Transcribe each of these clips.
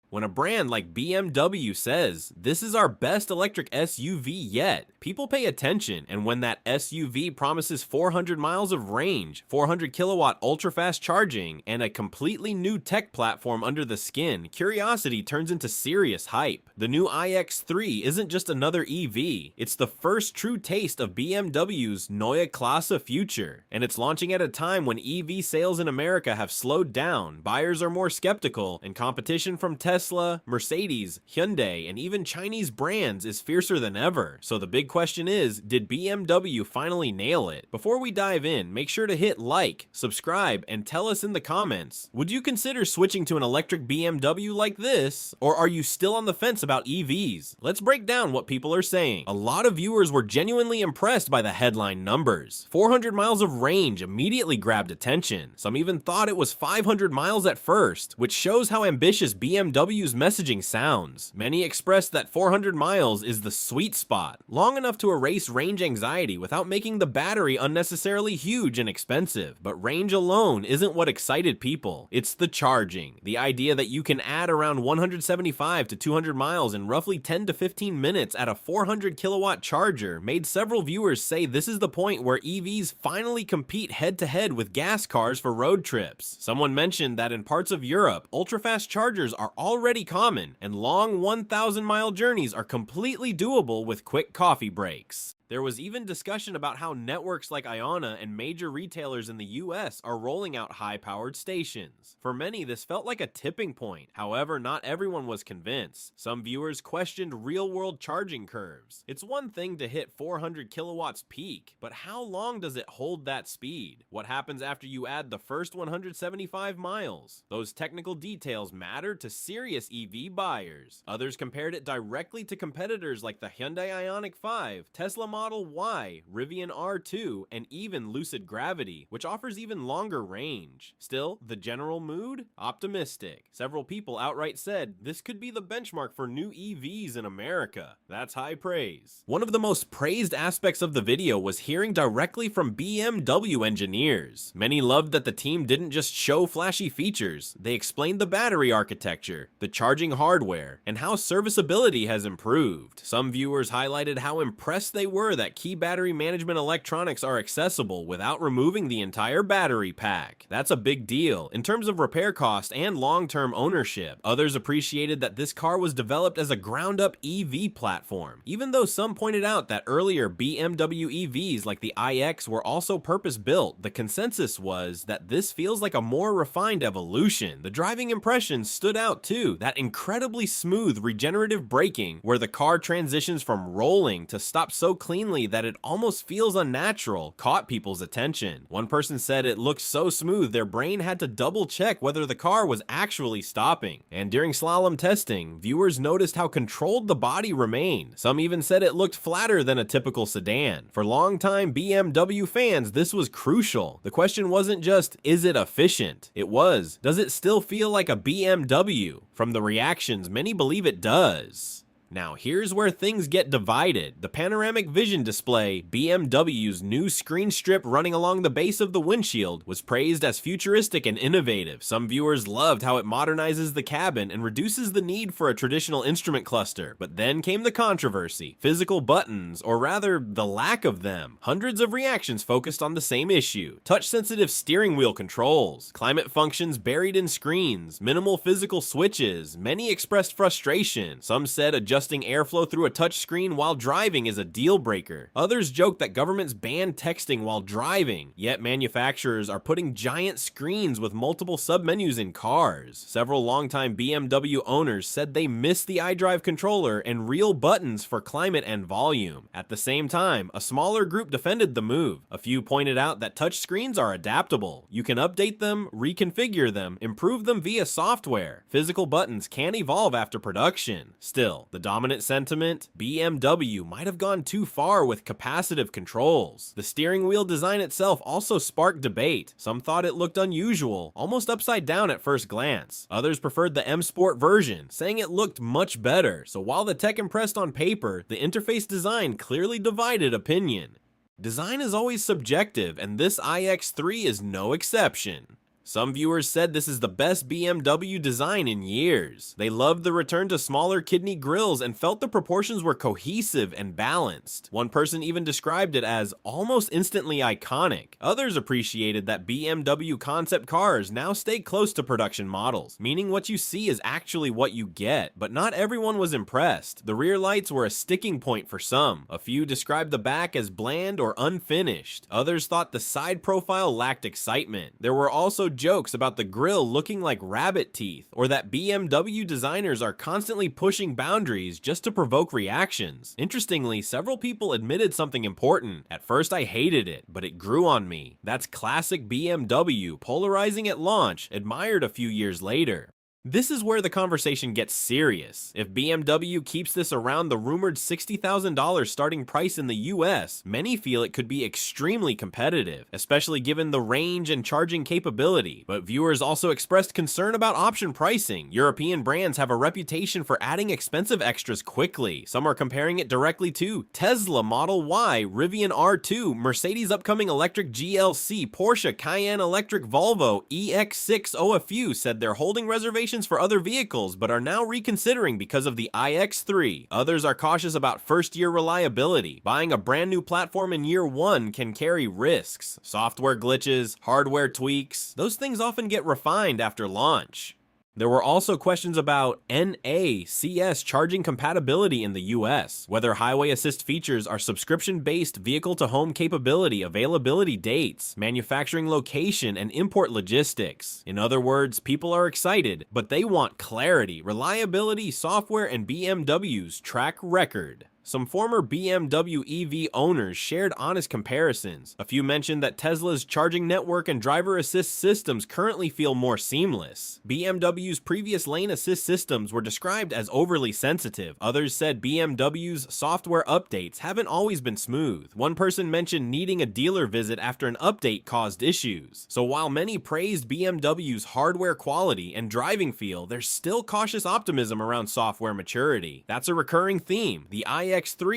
When a brand like BMW says, "This is our best electric SUV yet," people pay attention, and when that SUV promises 400 miles of range, 400 kilowatt ultra-fast charging, and a completely new tech platform under the skin, curiosity turns into serious hype. The new iX3 isn't just another EV, it's the first true taste of BMW's Neue Klasse future, and it's launching at a time when EV sales in America have slowed down, buyers are more skeptical, and competition from Tesla, Mercedes, Hyundai, and even Chinese brands is fiercer than ever. So the big question is, did BMW finally nail it? Before we dive in, make sure to hit like, subscribe, and tell us in the comments, would you consider switching to an electric BMW like this, or are you still on the fence about EVs? Let's break down what people are saying. A lot of viewers were genuinely impressed by the headline numbers. 400 miles of range immediately grabbed attention. Some even thought it was 500 miles at first, which shows how ambitious BMW's messaging sounds. Many expressed that 400 miles is the sweet spot, long enough to erase range anxiety without making the battery unnecessarily huge and expensive. But range alone isn't what excited people. It's the charging. The idea that you can add around 175 to 200 miles in roughly 10 to 15 minutes at a 400 kilowatt charger made several viewers say this is the point where EVs finally compete head-to-head with gas cars for road trips. Someone mentioned that in parts of Europe, ultra-fast chargers are already common, and long 1,000-mile journeys are completely doable with quick coffee breaks. There was even discussion about how networks like Iona and major retailers in the US are rolling out high-powered stations. For many, this felt like a tipping point. However, not everyone was convinced. Some viewers questioned real-world charging curves. It's one thing to hit 400 kilowatts peak, but how long does it hold that speed? What happens after you add the first 175 miles? Those technical details matter to serious EV buyers. Others compared it directly to competitors like the Hyundai Ioniq 5, Tesla Model Y, Rivian R2, and even Lucid Gravity, which offers even longer range. Still, the general mood? Optimistic. Several people outright said this could be the benchmark for new EVs in America. That's high praise. One of the most praised aspects of the video was hearing directly from BMW engineers. Many loved that the team didn't just show flashy features, they explained the battery architecture, the charging hardware, and how serviceability has improved. Some viewers highlighted how impressed they were that key battery management electronics are accessible without removing the entire battery pack. That's a big deal in terms of repair cost and long-term ownership. Others appreciated that this car was developed as a ground-up EV platform, even though some pointed out that earlier BMW EVs like the iX were also purpose-built. The consensus was that this feels like a more refined evolution. The driving impressions stood out too, that incredibly smooth regenerative braking where the car transitions from rolling to stop so cleanly that it almost feels unnatural caught people's attention. One person said it looked so smooth their brain had to double check whether the car was actually stopping. And during slalom testing, viewers noticed how controlled the body remained. Some even said it looked flatter than a typical sedan. For longtime BMW fans, this was crucial. The question wasn't just, is it efficient? It was, does it still feel like a BMW? From the reactions, many believe it does. Now here's where things get divided. The Panoramic Vision Display, BMW's new screen strip running along the base of the windshield, was praised as futuristic and innovative. Some viewers loved how it modernizes the cabin and reduces the need for a traditional instrument cluster. But then came the controversy. Physical buttons, or rather, the lack of them. Hundreds of reactions focused on the same issue. Touch-sensitive steering wheel controls, climate functions buried in screens, minimal physical switches. Many expressed frustration. Some said adjusting airflow through a touchscreen while driving is a deal breaker. Others joked that governments ban texting while driving, yet manufacturers are putting giant screens with multiple submenus in cars. Several longtime BMW owners said they missed the iDrive controller and real buttons for climate and volume. At the same time, a smaller group defended the move. A few pointed out that touchscreens are adaptable. You can update them, reconfigure them, improve them via software. Physical buttons can evolve after production. Still, the dominant sentiment, BMW might have gone too far with capacitive controls. The steering wheel design itself also sparked debate. Some thought it looked unusual, almost upside down at first glance. Others preferred the M Sport version, saying it looked much better. So while the tech impressed on paper, the interface design clearly divided opinion. Design is always subjective, and this iX3 is no exception. Some viewers said this is the best BMW design in years. They loved the return to smaller kidney grills and felt the proportions were cohesive and balanced. One person even described it as almost instantly iconic. Others appreciated that BMW concept cars now stay close to production models, meaning what you see is actually what you get, but not everyone was impressed. The rear lights were a sticking point for some. A few described the back as bland or unfinished. Others thought the side profile lacked excitement. There were also jokes about the grille looking like rabbit teeth, or that BMW designers are constantly pushing boundaries just to provoke reactions. Interestingly, several people admitted something important. At first I hated it, but it grew on me. That's classic BMW, polarizing at launch, admired a few years later. This is where the conversation gets serious. If BMW keeps this around the rumored $60,000 starting price in the US, many feel it could be extremely competitive, especially given the range and charging capability. But viewers also expressed concern about option pricing. European brands have a reputation for adding expensive extras quickly. Some are comparing it directly to Tesla Model Y, Rivian R2, Mercedes' upcoming electric GLC, Porsche Cayenne electric, Volvo iX3. A few said they're holding reservations for other vehicles, but are now reconsidering because of the iX3. Others are cautious about first-year reliability. Buying a brand new platform in year one can carry risks. Software glitches, hardware tweaks, those things often get refined after launch. There were also questions about NACS charging compatibility in the US, whether highway assist features are subscription-based vehicle-to-home capability, availability dates, manufacturing location, and import logistics. In other words, people are excited, but they want clarity, reliability, software, and BMW's track record. Some former BMW EV owners shared honest comparisons. A few mentioned that Tesla's charging network and driver assist systems currently feel more seamless. BMW's previous lane assist systems were described as overly sensitive. Others said BMW's software updates haven't always been smooth. One person mentioned needing a dealer visit after an update caused issues. So while many praised BMW's hardware quality and driving feel, there's still cautious optimism around software maturity. That's a recurring theme. The iX3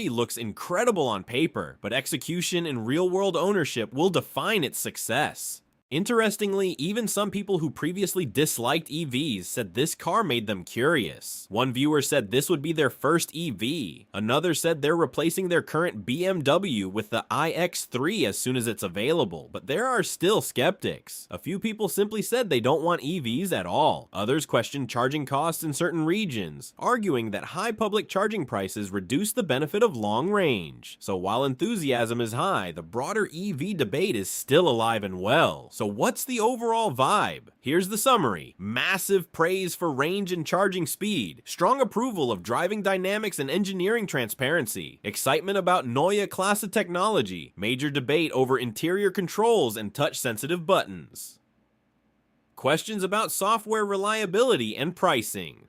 looks incredible on paper, but execution and real-world ownership will define its success. Interestingly, even some people who previously disliked EVs said this car made them curious. One viewer said this would be their first EV. Another said they're replacing their current BMW with the iX3 as soon as it's available, but there are still skeptics. A few people simply said they don't want EVs at all. Others questioned charging costs in certain regions, arguing that high public charging prices reduce the benefit of long range. So while enthusiasm is high, the broader EV debate is still alive and well. So what's the overall vibe? Here's the summary. Massive praise for range and charging speed. Strong approval of driving dynamics and engineering transparency. Excitement about Neue Klasse technology. Major debate over interior controls and touch-sensitive buttons. Questions about software reliability and pricing.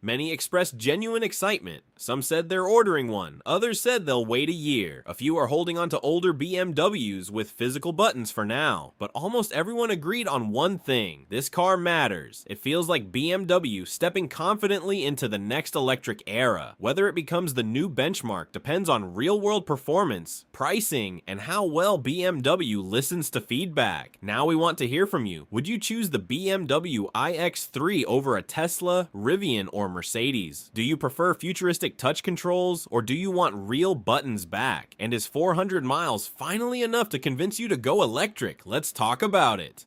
Many expressed genuine excitement. Some said they're ordering one. Others said they'll wait a year. A few are holding on to older BMWs with physical buttons for now. But almost everyone agreed on one thing. This car matters. It feels like BMW stepping confidently into the next electric era. Whether it becomes the new benchmark depends on real-world performance, pricing, and how well BMW listens to feedback. Now we want to hear from you. Would you choose the BMW iX3 over a Tesla, Rivian, or Mercedes? Do you prefer futuristic touch controls, or do you want real buttons back? And is 400 miles finally enough to convince you to go electric? Let's talk about it.